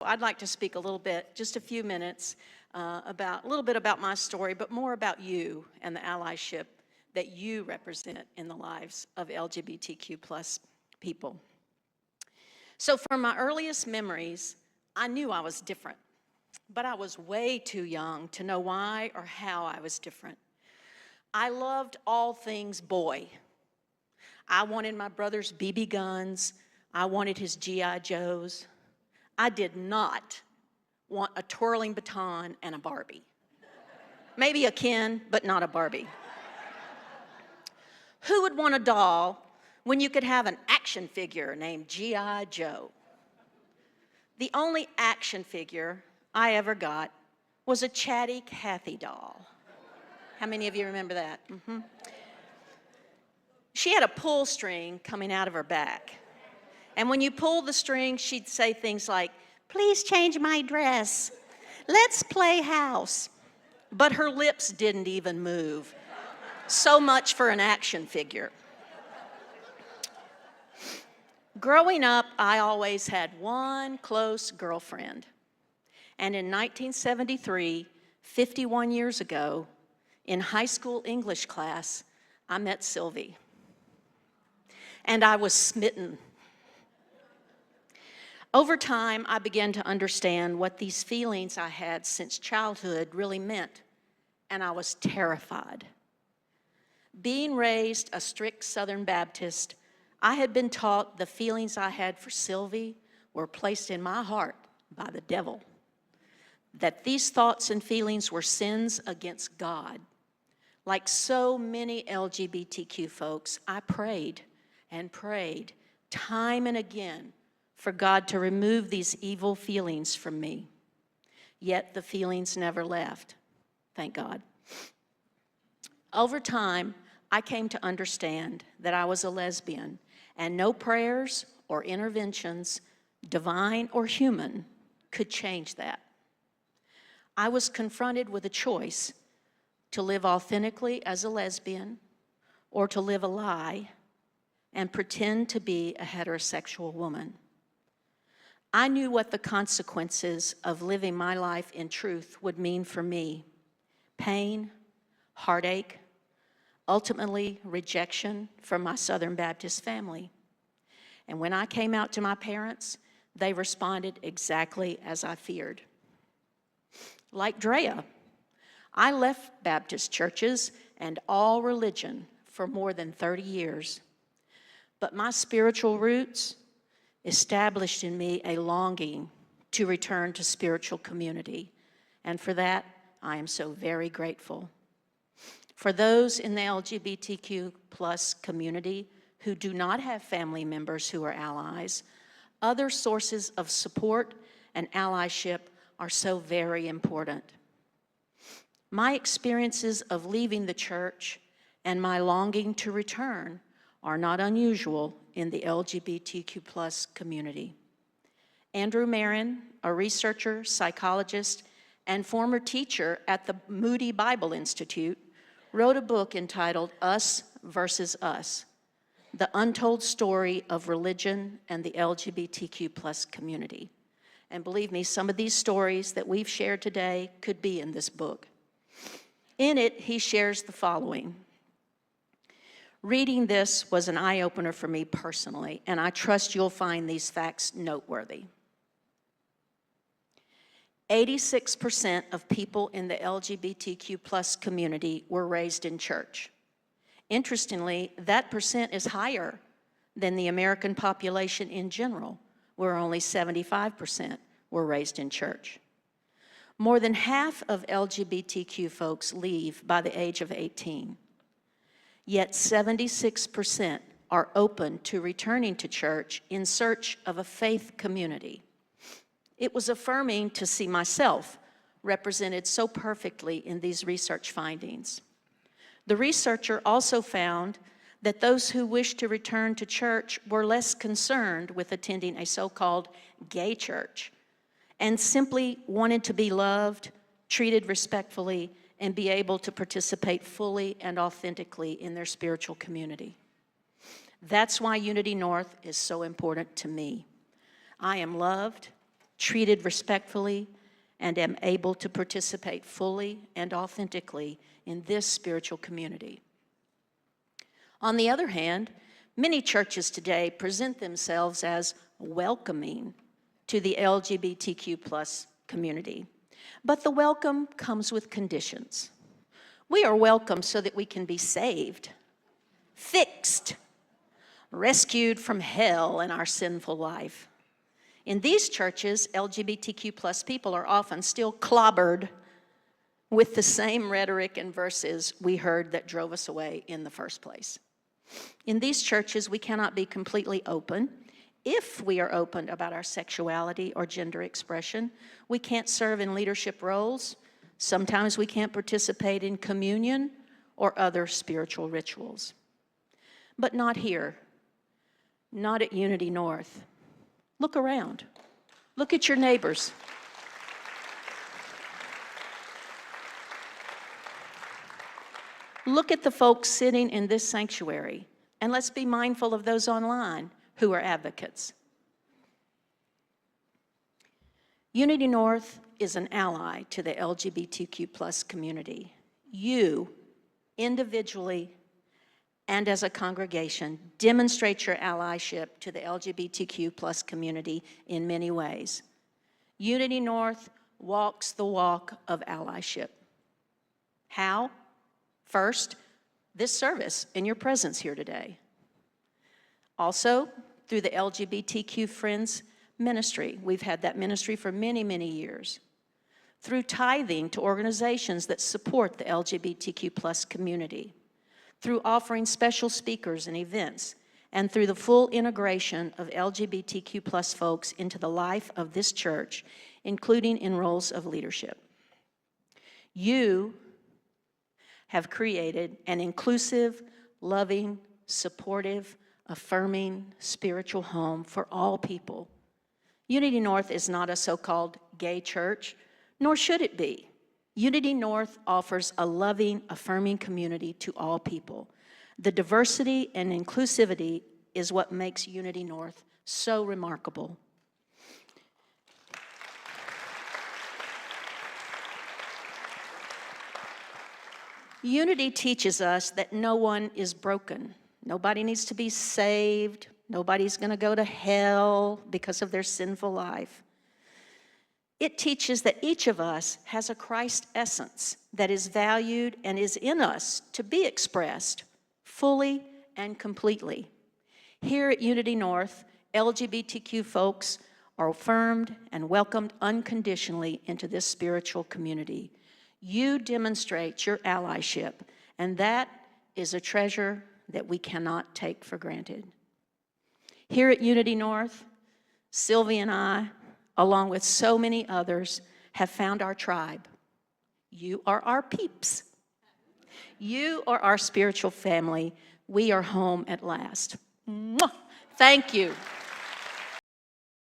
I'd like to speak a little bit, just a few minutes, about a little bit about my story, but more about you and the allyship that you represent in the lives of LGBTQ plus people. So from my earliest memories, I knew I was different, but I was way too young to know why or how I was different. I loved all things boy. I wanted my brother's BB guns. I wanted his G.I. Joes. I did not want a twirling baton and a Barbie. Maybe a Ken, but not a Barbie. Who would want a doll when you could have an action figure named G.I. Joe? The only action figure I ever got was a Chatty Cathy doll. How many of you remember that? She had a pull string coming out of her back. And when you pulled the string, she'd say things like, "Please change my dress. Let's play house." But her lips didn't even move. So much for an action figure. Growing up, I always had one close girlfriend. And in 1973, 51 years ago, in high school English class, I met Sylvie. And I was smitten. Over time, I began to understand what these feelings I had since childhood really meant, and I was terrified. Being raised a strict Southern Baptist, I had been taught the feelings I had for Sylvie were placed in my heart by the devil, that these thoughts and feelings were sins against God. Like so many LGBTQ folks, I prayed and prayed time and again for God to remove these evil feelings from me. Yet the feelings never left, thank God. Over time, I came to understand that I was a lesbian, and no prayers or interventions, divine or human, could change that. I was confronted with a choice to live authentically as a lesbian or to live a lie and pretend to be a heterosexual woman. I knew what the consequences of living my life in truth would mean for me: pain, heartache, ultimately rejection from my Southern Baptist family. And when I came out to my parents, they responded exactly as I feared. Like Drea, I left Baptist churches and all religion for more than 30 years. But my spiritual roots established in me a longing to return to spiritual community. And for that, I am so very grateful. For those in the LGBTQ plus community who do not have family members who are allies, other sources of support and allyship are so very important. My experiences of leaving the church and my longing to return are not unusual in the LGBTQ plus community. Andrew Marin, a researcher, psychologist, and former teacher at the Moody Bible Institute, wrote a book entitled Us versus Us, The Untold Story of Religion and the LGBTQ plus community. And believe me, some of these stories that we've shared today could be in this book. In it, he shares the following. Reading this was an eye-opener for me personally, and I trust you'll find these facts noteworthy. 86% of people in the LGBTQ plus community were raised in church. Interestingly, that percent is higher than the American population in general, where only 75% were raised in church. More than half of LGBTQ folks leave by the age of 18. Yet 76% are open to returning to church in search of a faith community. It was affirming to see myself represented so perfectly in these research findings. The researcher also found that those who wished to return to church were less concerned with attending a so-called gay church and simply wanted to be loved, treated respectfully, and be able to participate fully and authentically in their spiritual community. That's why Unity North is so important to me. I am loved, treated respectfully, and am able to participate fully and authentically in this spiritual community. On the other hand, many churches today present themselves as welcoming to the LGBTQ plus community. But the welcome comes with conditions. We are welcome so that we can be saved, fixed, rescued from hell in our sinful life. In these churches, LGBTQ plus people are often still clobbered with the same rhetoric and verses we heard that drove us away in the first place. In these churches, we cannot be completely open. If we are open about our sexuality or gender expression, we can't serve in leadership roles. Sometimes we can't participate in communion or other spiritual rituals. But not here, not at Unity North. Look around. Look at your neighbors. Look at the folks sitting in this sanctuary, and let's be mindful of those online who are advocates. Unity North is an ally to the LGBTQ plus community. You, individually and as a congregation, demonstrate your allyship to the LGBTQ plus community in many ways. Unity North walks the walk of allyship. How? First, this service and your presence here today. Also, through the LGBTQ Friends ministry. We've had that ministry for many, many years. Through tithing to organizations that support the LGBTQ plus community. Through offering special speakers and events, and through the full integration of LGBTQ plus folks into the life of this church, including in roles of leadership. You have created an inclusive, loving, supportive, affirming spiritual home for all people. Unity North is not a so-called gay church, nor should it be. Unity North offers a loving, affirming community to all people. The diversity and inclusivity is what makes Unity North so remarkable. Unity teaches us that no one is broken. Nobody needs to be saved. Nobody's going to go to hell because of their sinful life. It teaches that each of us has a Christ essence that is valued and is in us to be expressed fully and completely. Here at Unity North, LGBTQ folks are affirmed and welcomed unconditionally into this spiritual community. You demonstrate your allyship, and that is a treasure that we cannot take for granted. Here at Unity North, Sylvie and I, along with so many others, have found our tribe. You are our peeps. You are our spiritual family. We are home at last. Mwah! Thank you.